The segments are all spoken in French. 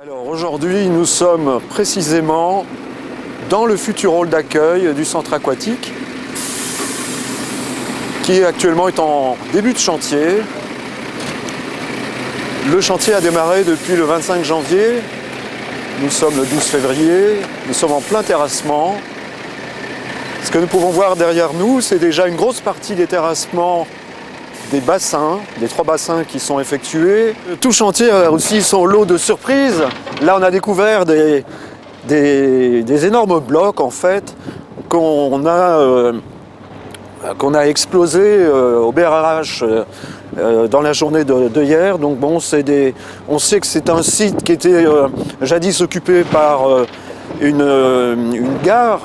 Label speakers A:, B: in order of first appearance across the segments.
A: Alors aujourd'hui, nous sommes précisément dans le futur hall d'accueil du centre aquatique qui actuellement est en début de chantier. Le chantier a démarré depuis le 25 janvier. Nous sommes le 12 février. Nous sommes en plein terrassement. Ce que nous pouvons voir derrière nous, c'est déjà une grosse partie des terrassements des bassins, des 3 bassins qui sont effectués. Tout chantier a aussi son lot de surprises. Là, on a découvert des énormes blocs en fait qu'on a explosés au BRH dans la journée de hier. Donc bon, on sait que c'est un site qui était jadis occupé par une gare.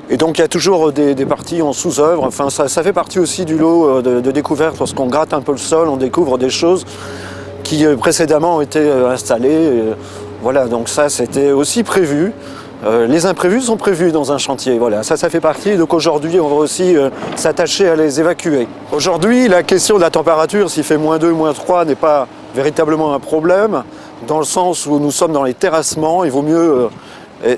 A: Et donc il y a toujours des parties en sous-œuvre. Enfin, ça fait partie aussi du lot de découvertes. Lorsqu'on gratte un peu le sol, on découvre des choses qui précédemment ont été installées. Voilà, donc ça c'était aussi prévu. Les imprévus sont prévus dans un chantier. Voilà, ça fait partie. Donc aujourd'hui, on va aussi s'attacher à les évacuer. Aujourd'hui, la question de la température, s'il fait -2, -3, n'est pas véritablement un problème, dans le sens où nous sommes dans les terrassements. Il vaut mieux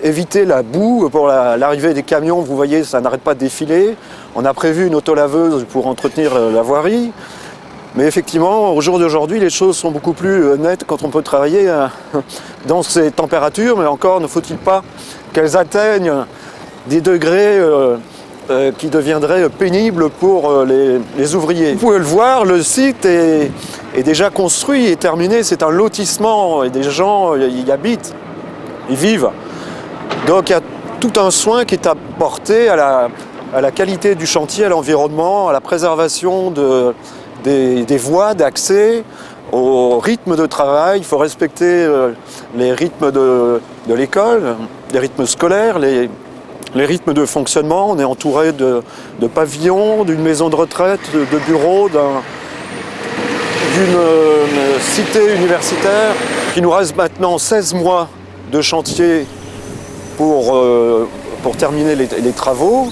A: éviter la boue pour l'arrivée des camions. Vous voyez, ça n'arrête pas de défiler. On a prévu une autolaveuse pour entretenir la voirie. Mais effectivement, au jour d'aujourd'hui, les choses sont beaucoup plus nettes quand on peut travailler dans ces températures. Mais encore, ne faut-il pas qu'elles atteignent des degrés qui deviendraient pénibles pour les ouvriers. Vous pouvez le voir, le site est déjà construit et terminé. C'est un lotissement et des gens y habitent, y vivent. Donc il y a tout un soin qui est apporté à la qualité du chantier, à l'environnement, à la préservation des voies d'accès, au rythme de travail. Il faut respecter les rythmes de l'école, les rythmes scolaires, les rythmes de fonctionnement. On est entouré de pavillons, d'une maison de retraite, de bureaux, d'une cité universitaire. Il nous reste maintenant 16 mois de chantier pour terminer les travaux.